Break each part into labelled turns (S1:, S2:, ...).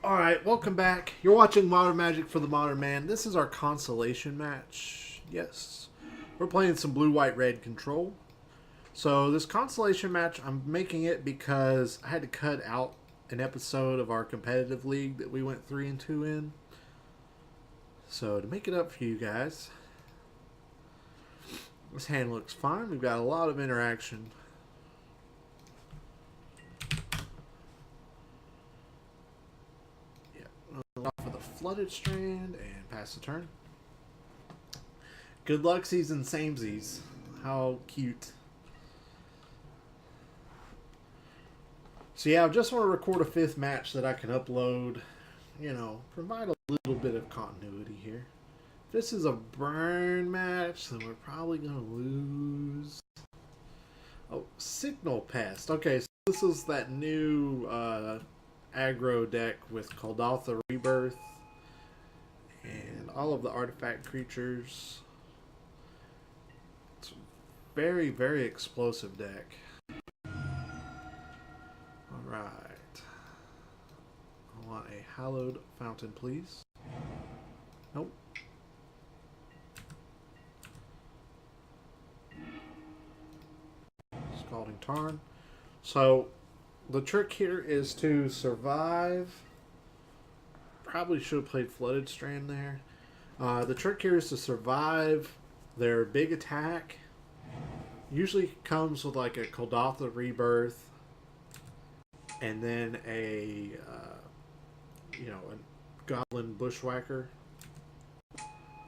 S1: Alright, welcome back. You're watching Modern Magic for the Modern Man. This is our Consolation match. Yes. We're playing some blue-white-red control. So this Consolation match, I'm making it because I had to cut out an episode of our competitive league that we went 3-2 in. So to make it up for you guys, this hand looks fine. We've got a lot of interaction. Off with a flooded strand and pass the turn. Good luck, season samesies. How cute. So yeah, I just want to record a fifth match that I can upload. You know, provide a little bit of continuity here. If this is a burn match, then we're probably going to lose. Oh, Signal Pest. Okay, so this is that new aggro deck with Kuldotha Rebirth and all of the artifact creatures. It's a very, very explosive deck. Alright. I want a Hallowed Fountain, please. Nope. Scalding Tarn. So the trick here is to survive. Probably should have played Flooded Strand there. The trick here is to survive their big attack. Usually comes with like a Kuldotha Rebirth and then a a Goblin Bushwhacker.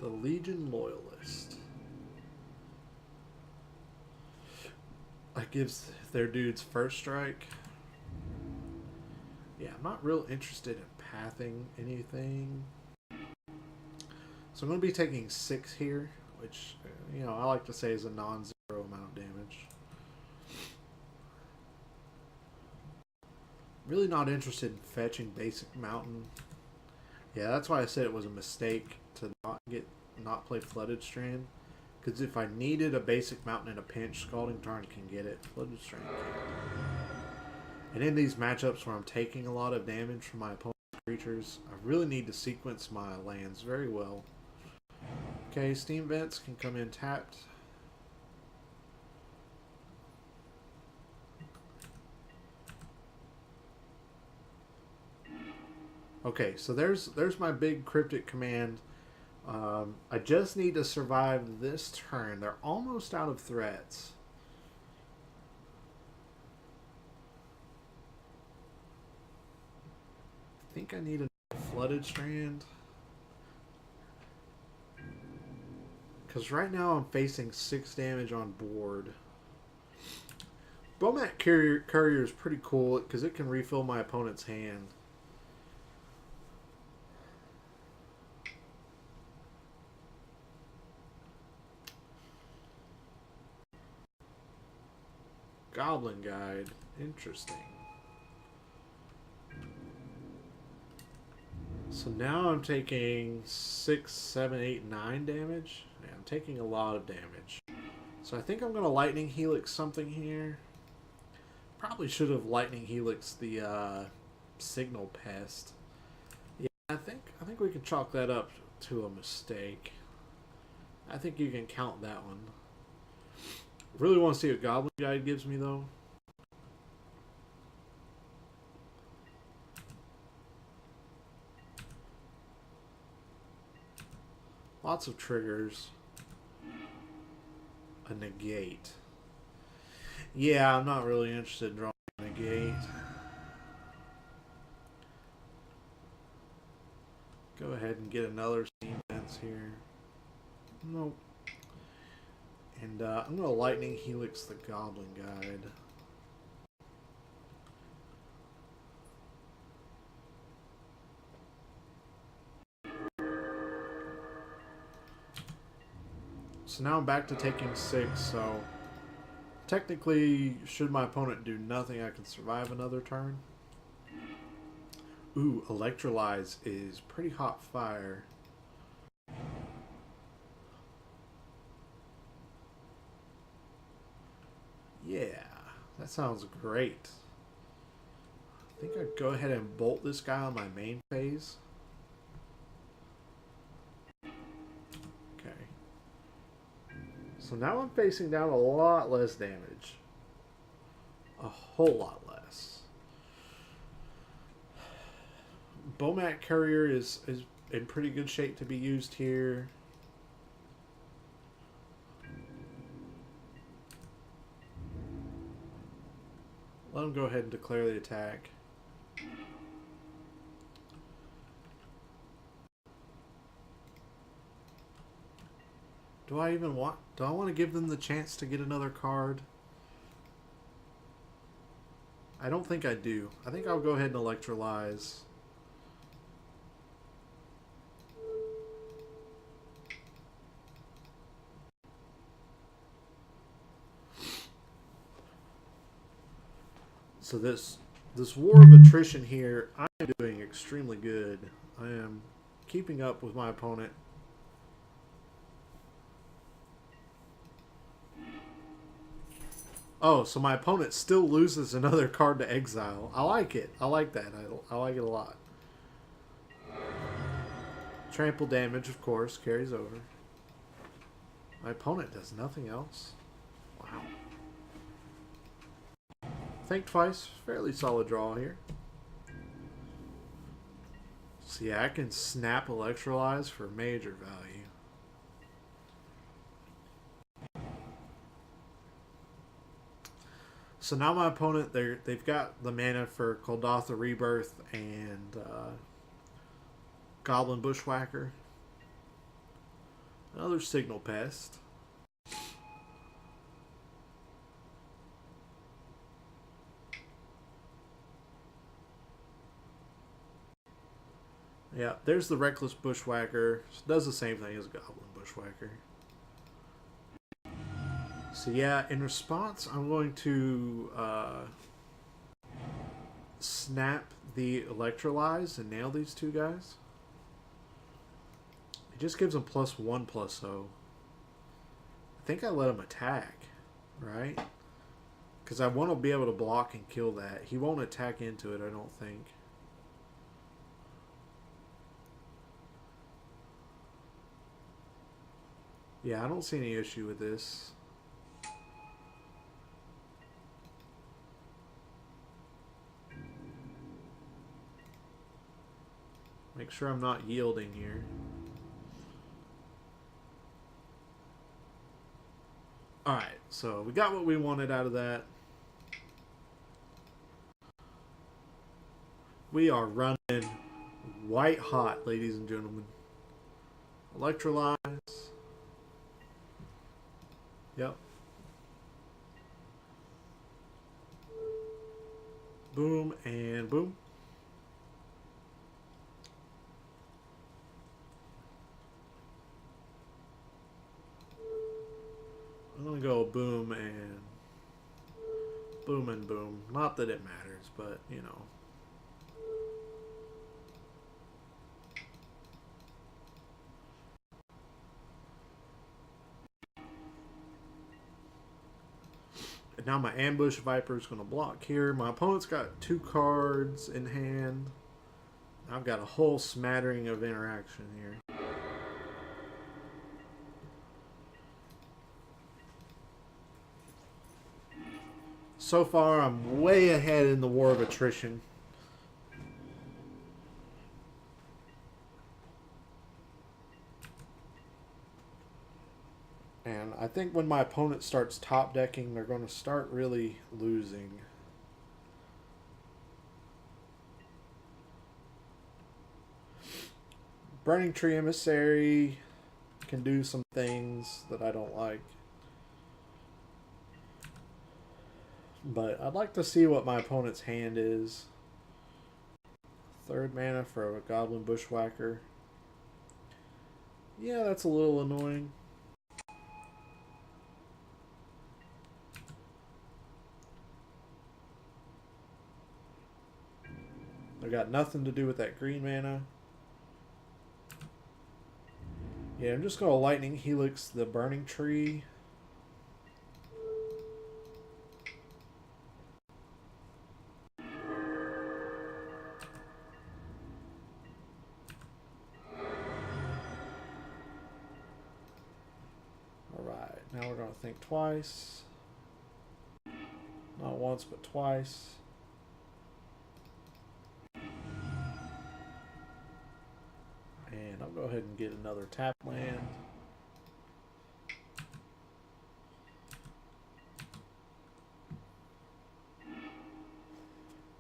S1: The Legion Loyalist. That gives their dudes first strike. Yeah, I'm not real interested in pathing anything. So I'm going to be taking 6 here, which, I like to say is a non-zero amount of damage. Really not interested in fetching basic mountain. Yeah, that's why I said it was a mistake to not play Flooded Strand. Because if I needed a basic mountain in a pinch, Scalding Tarn can get it. Flooded Strand can't. And in these matchups where I'm taking a lot of damage from my opponent's creatures, I really need to sequence my lands very well. Okay, Steam Vents can come in tapped. Okay, so there's my big cryptic command. I just need to survive this turn. They're almost out of threats. I think I need a Flooded Strand. Because right now I'm facing 6 damage on board. Bomat Courier is pretty cool because it can refill my opponent's hand. Goblin Guide. Interesting. So now I'm taking 6, 7, 8, 9 damage. Yeah, I'm taking a lot of damage. So I think I'm going to Lightning Helix something here. Probably should have Lightning Helix the Signal Pest. Yeah, I think we can chalk that up to a mistake. I think you can count that one. Really want to see what Goblin Guide gives me though. Lots of triggers. A negate. Yeah, I'm not really interested in drawing a negate. Go ahead and get another Steam Vents here. Nope. And I'm going to Lightning Helix the Goblin Guide. So now I'm back to taking 6, so technically, should my opponent do nothing, I can survive another turn. Ooh, Electrolyze is pretty hot fire. Yeah, that sounds great. I think I'd go ahead and bolt this guy on my main phase. Okay. So now I'm facing down a lot less damage. A whole lot less. Bomat Courier is in pretty good shape to be used here. Let him go ahead and declare the attack. Do I want to give them the chance to get another card? I don't think I do. I think I'll go ahead and electrolyze. So this war of attrition here, I am doing extremely good. I am keeping up with my opponent. Oh, so my opponent still loses another card to exile. I like it. I like that. I like it a lot. Trample damage, of course, carries over. My opponent does nothing else. Wow. Think twice. Fairly solid draw here. So yeah, I can snap Electrolyze for major value. So now my opponent, they've got the mana for Kuldotha Rebirth and Goblin Bushwhacker. Another Signal Pest. Yeah, there's the Reckless Bushwhacker. Does the same thing as Goblin Bushwhacker. So yeah, in response, I'm going to snap the Electrolyze and nail these two guys. It just gives them +1/+0. I think I let him attack, right? Because I want to be able to block and kill that. He won't attack into it, I don't think. Yeah, I don't see any issue with this. Make sure I'm not yielding here. Alright, so we got what we wanted out of that. We are running white hot, ladies and gentlemen. Electrolyze. Yep. Boom and boom. I'm gonna go boom and boom. Not that it matters, but you know. And now my Ambush Viper is gonna block here. My opponent's got 2 cards in hand. I've got a whole smattering of interaction here. So far, I'm way ahead in the war of attrition. And I think when my opponent starts top decking, they're going to start really losing. Burning Tree Emissary can do some things that I don't like. But I'd like to see what my opponent's hand is. 3rd mana for a Goblin Bushwhacker. Yeah, that's a little annoying. I got nothing to do with that green mana. Yeah, I'm just going to Lightning Helix the Burning Tree. Alright, now we're going to think twice. Not once, but twice. And I'll go ahead and get another tap land.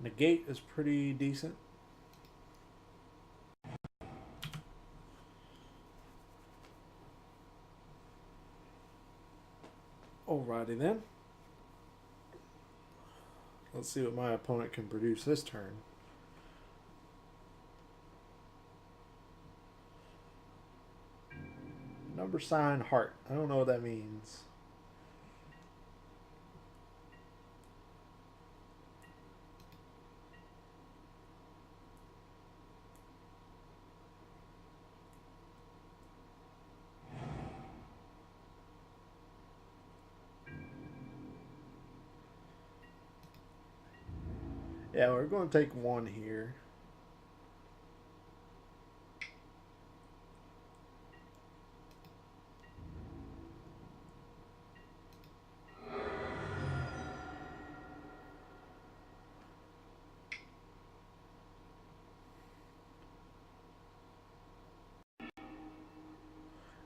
S1: Negate is pretty decent. Alrighty then. Let's see what my opponent can produce this turn. Number sign heart. I don't know what that means. Yeah, we're going to take one here.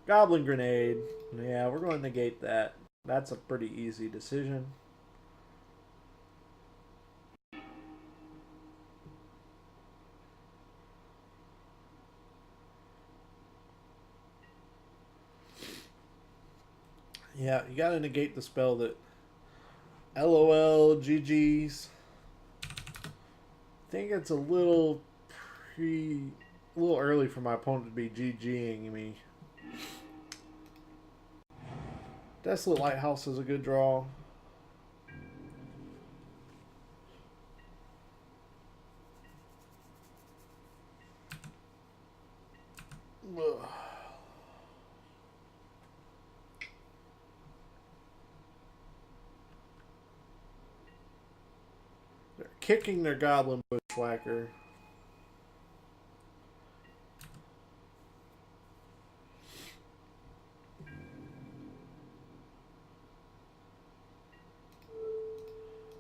S1: Goblin Grenade. Yeah, we're going to negate that. That's a pretty easy decision. Yeah, you gotta negate the spell that LOL GG's. I think it's a little early for my opponent to be GGing me. Desolate Lighthouse is a good draw. Ugh. They're kicking their Goblin Bushwhacker.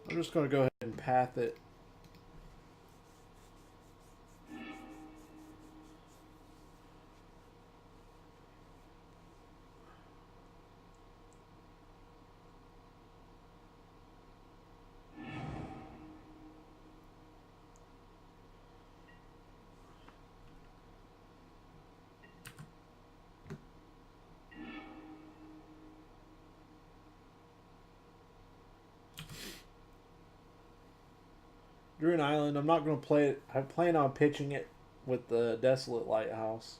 S1: I'm just going to go ahead and path it. Druid Island, I'm not going to play it. I plan on pitching it with the Desolate Lighthouse.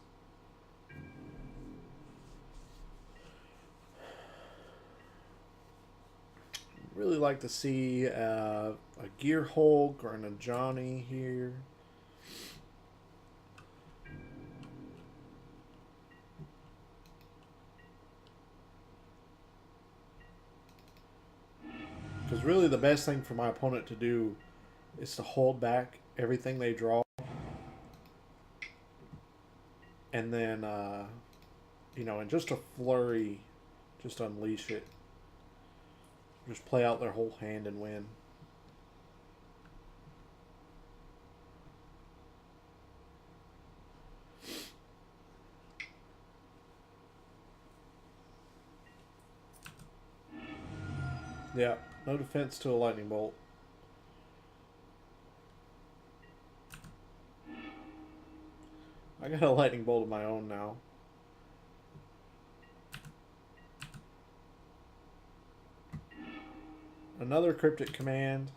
S1: Really like to see a Gear Hulk or an Ajani here. Because really the best thing for my opponent to do is to hold back everything they draw. And then, you know, in just a flurry, just unleash it. Just play out their whole hand and win. Yeah, no defense to a lightning bolt. I got a lightning bolt of my own now. Another cryptic command.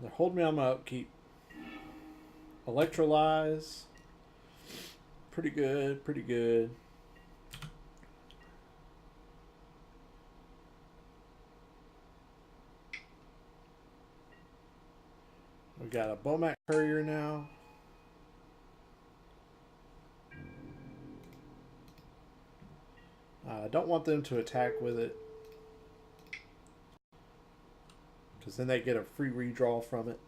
S1: They're holding me on my upkeep. Electrolyze. Pretty good, pretty good. We got a Bomac Courier now. I don't want them to attack with it, because then they get a free redraw from it.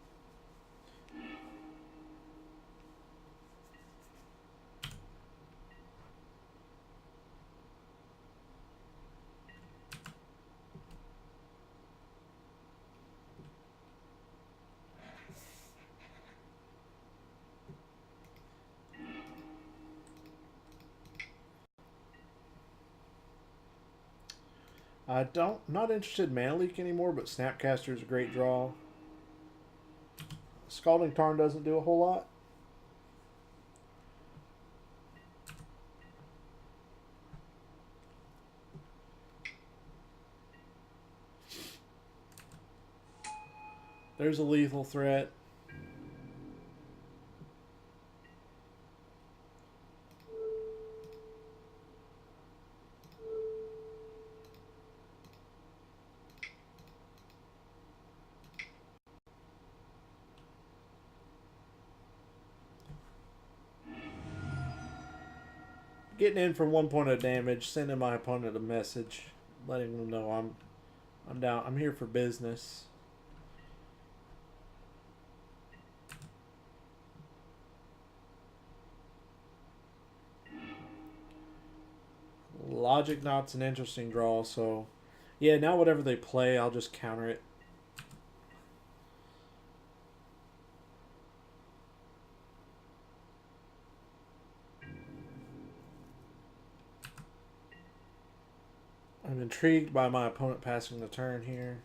S1: Not interested in Mana Leak anymore, but Snapcaster is a great draw. Scalding Tarn doesn't do a whole lot. There's a lethal threat. Getting in for 1 point of damage, sending my opponent a message, letting them know I'm down. I'm here for business. Logic Knot's an interesting draw, so yeah, now whatever they play, I'll just counter it. I'm intrigued by my opponent passing the turn here.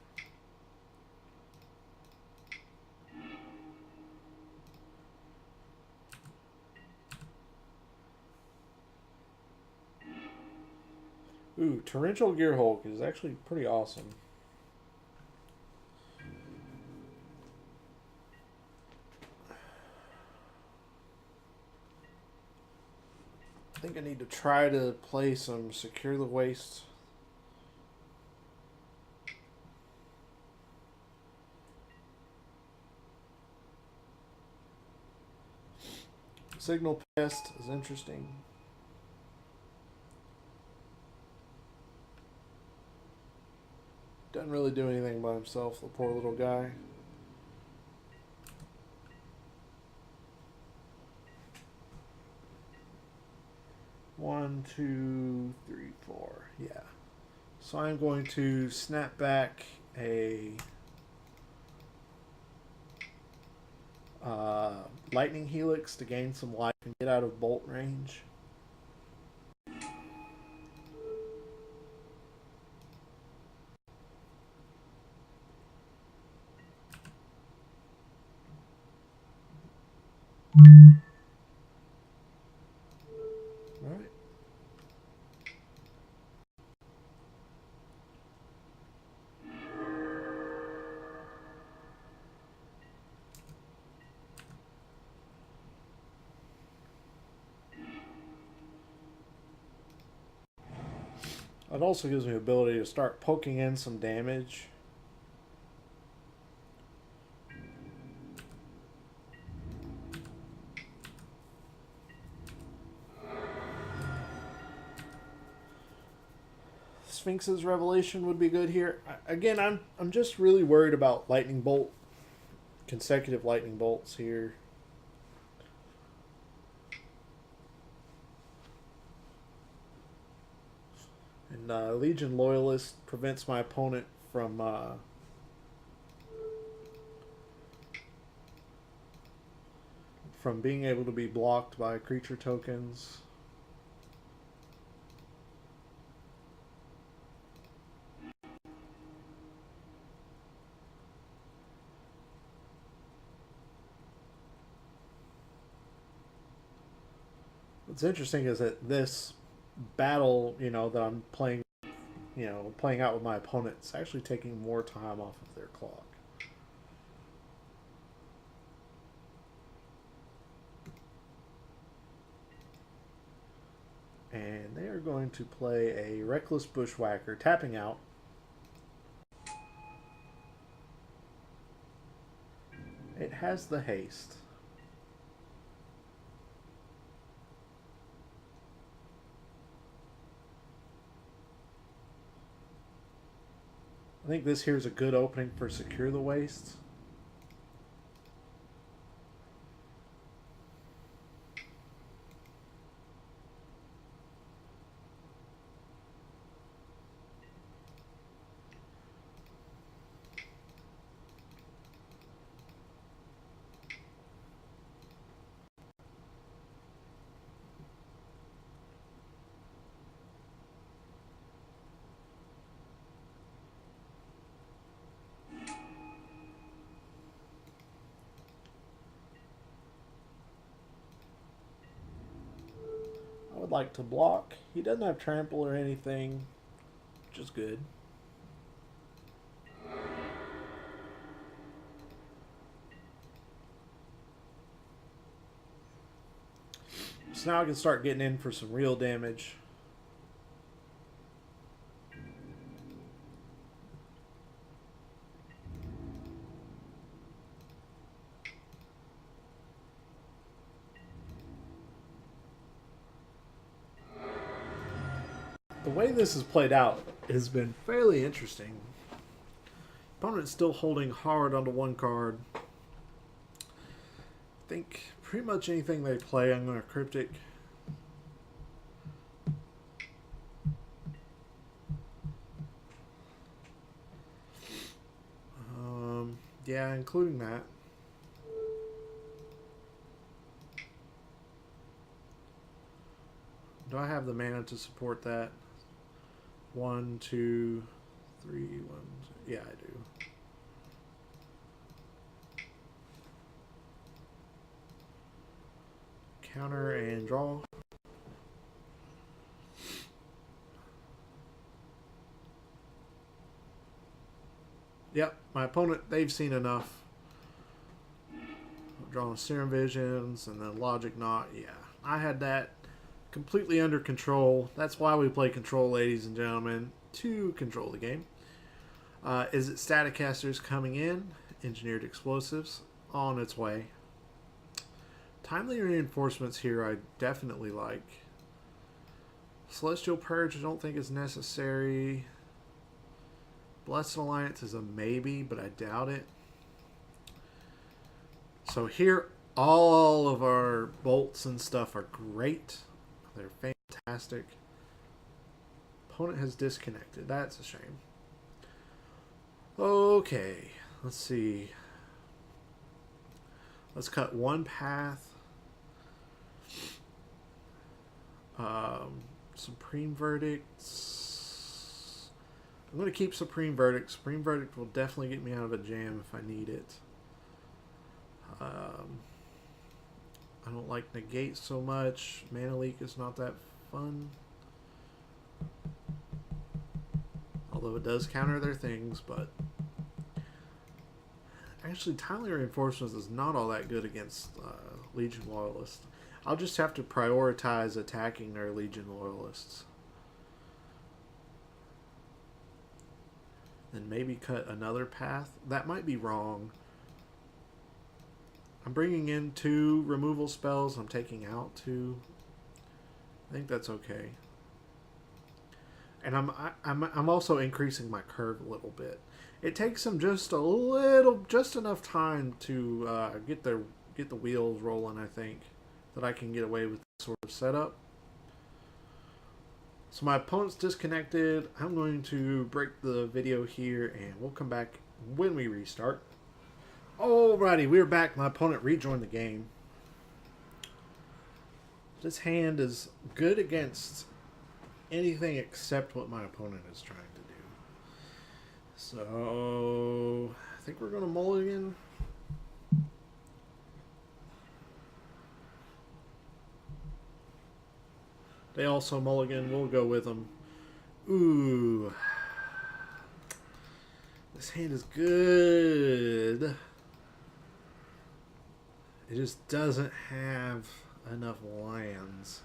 S1: Ooh, Torrential Gearhulk is actually pretty awesome. I think I need to try to play some Secure the Waste. Signal Pest is interesting. Doesn't really do anything by himself, the poor little guy. One, two, three, four. Yeah. So I'm going to snap back a Lightning Helix to gain some life and get out of bolt range. Alright. It also gives me the ability to start poking in some damage. Sphinx's Revelation would be good here. Again, I'm just really worried about lightning bolt, consecutive lightning bolts here. And Legion Loyalist prevents my opponent from being able to be blocked by creature tokens. What's interesting is that this battle, that I'm playing, playing out with my opponent, is actually taking more time off of their clock. And they are going to play a Reckless Bushwhacker, tapping out. It has the haste. I think this here is a good opening for Secure the Waste. I would like to block. He doesn't have trample or anything, which is good. So now I can start getting in for some real damage. The way this has played out has been fairly interesting. Opponent's still holding hard onto one card. I think pretty much anything they play, I'm going to Cryptic. Yeah, including that. Do I have the mana to support that? 1, 2, 3, 1. Yeah, I do. Counter and draw. Yep, my opponent, they've seen enough. Drawing Serum Visions and then Logic Knot. Yeah, I had that completely under control. That's why we play Control, ladies and gentlemen, to control the game. Is it Static Casters coming in? Engineered Explosives on its way. Timely Reinforcements here I definitely like. Celestial Purge I don't think is necessary. Blessed Alliance is a maybe, but I doubt it. So here, all of our bolts and stuff are great. They're fantastic. Opponent has disconnected. That's a shame. Okay, let's see. Let's cut one path. Supreme Verdicts. I'm going to keep Supreme Verdict. Supreme Verdict will definitely get me out of a jam if I need it. I don't like Negate so much. Mana Leak is not that fun. Although it does counter their things, but... Actually, Timely Reinforcements is not all that good against Legion Loyalists. I'll just have to prioritize attacking their Legion Loyalists. And maybe cut another path. That might be wrong. I'm bringing in 2 removal spells. I'm taking out 2. I think that's okay. And I'm also increasing my curve a little bit. It takes them just enough time to get the wheels rolling. I think that I can get away with this sort of setup. So my opponent's disconnected. I'm going to break the video here, and we'll come back when we restart. Alrighty, we're back. My opponent rejoined the game. This hand is good against anything except what my opponent is trying to do. So, I think we're going to mulligan. They also mulligan. We'll go with them. Ooh. This hand is good. It just doesn't have enough lands.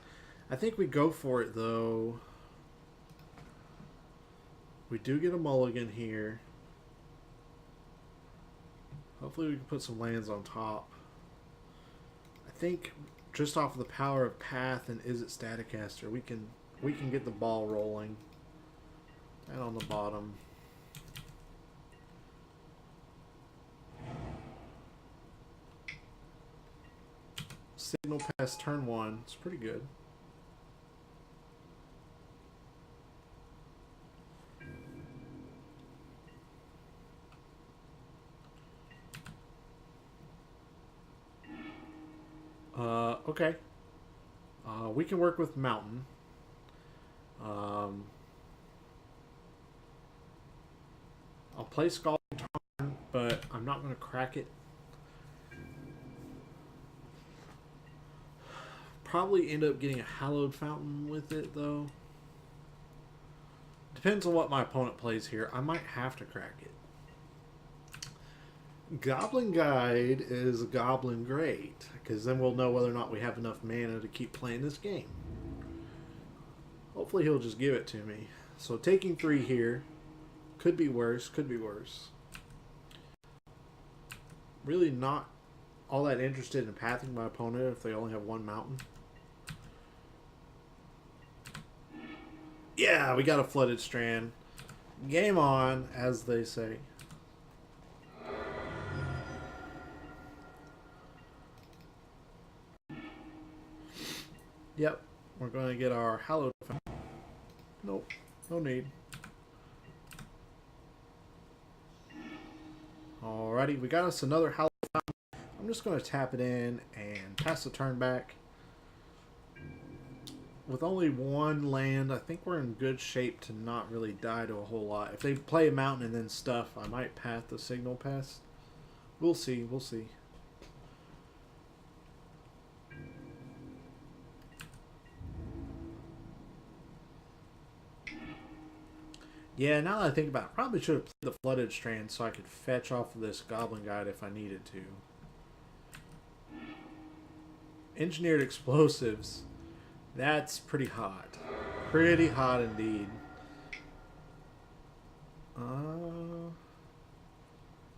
S1: I think we go for it, though. We do get a mulligan here. Hopefully we can put some lands on top. I think just off of the power of Path and Is It Staticaster, we can get the ball rolling. And on the bottom. Signal Pass turn 1. It's pretty good. Okay. We can work with Mountain. I'll play Scalding Tarn, but I'm not going to crack it. Probably end up getting a Hallowed Fountain with it, though. Depends on what my opponent plays here. I might have to crack it. Goblin Guide is Goblin Great, because then we'll know whether or not we have enough mana to keep playing this game. Hopefully he'll just give it to me. So taking 3 here. Could be worse, could be worse. Really not all that interested in pathing my opponent if they only have 1 mountain. Yeah, we got a Flooded Strand. Game on, as they say. Yep, we're going to get our Hallowed Fountain. Nope, no need. Alrighty, we got us another Hallowed Fountain. I'm just going to tap it in and pass the turn back. With only 1 land, I think we're in good shape to not really die to a whole lot. If they play a mountain and then stuff, I might path the Signal Pass. We'll see, we'll see. Yeah, now that I think about it, I probably should have played the Flooded Strand so I could fetch off of this Goblin Guide if I needed to. Engineered Explosives. That's pretty hot. Pretty hot indeed. I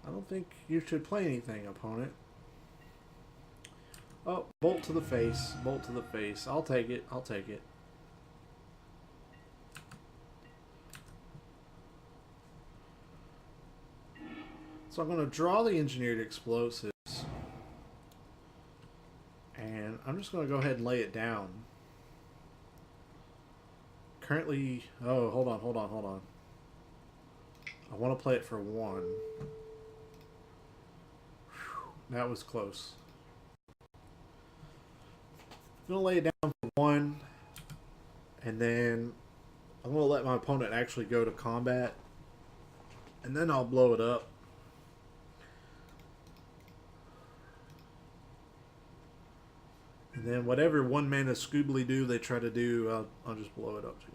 S1: don't think you should play anything, opponent. Oh, bolt to the face. Bolt to the face. I'll take it. I'll take it. So I'm going to draw the Engineered Explosives. And I'm just going to go ahead and lay it down. Currently... Oh, hold on, hold on, hold on. I want to play it for 1. Whew, that was close. I'm going to lay it down for 1. And then I'm going to let my opponent actually go to combat. And then I'll blow it up. And then whatever 1 mana Scoobly do they try to do, I'll just blow it up too.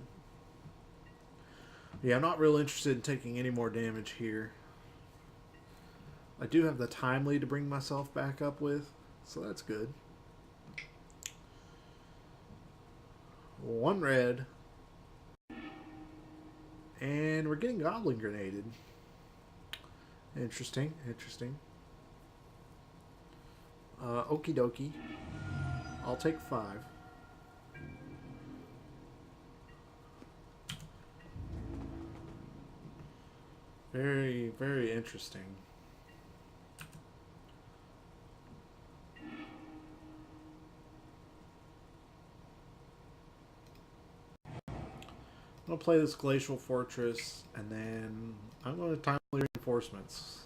S1: Yeah, I'm not real interested in taking any more damage here. I do have the Timely to bring myself back up with, so that's good. 1 red. And we're getting Goblin Grenaded. Interesting, interesting. Okie dokie. I'll take 5. Very, very interesting. I'm going to play this Glacial Fortress, and then I'm going to Timely Reinforcements.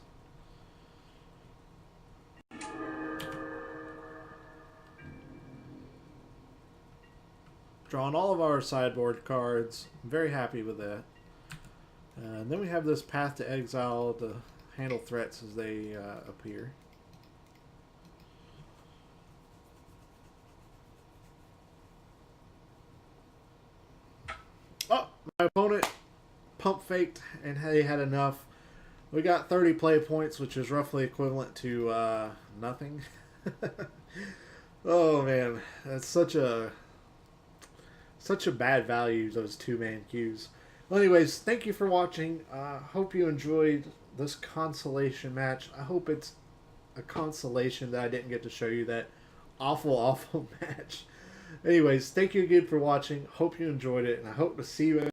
S1: Drawing all of our sideboard cards. I'm very happy with that. And then we have this Path to Exile to handle threats as they appear. Oh, my opponent pump faked and he had enough. We got 30 play points, which is roughly equivalent to nothing. Oh man, that's such a bad value, those 2-man queues. Well, anyways, thank you for watching. Hope you enjoyed this consolation match. I hope it's a consolation that I didn't get to show you that awful match. Anyways, thank you again for watching. Hope you enjoyed it, and I hope to see you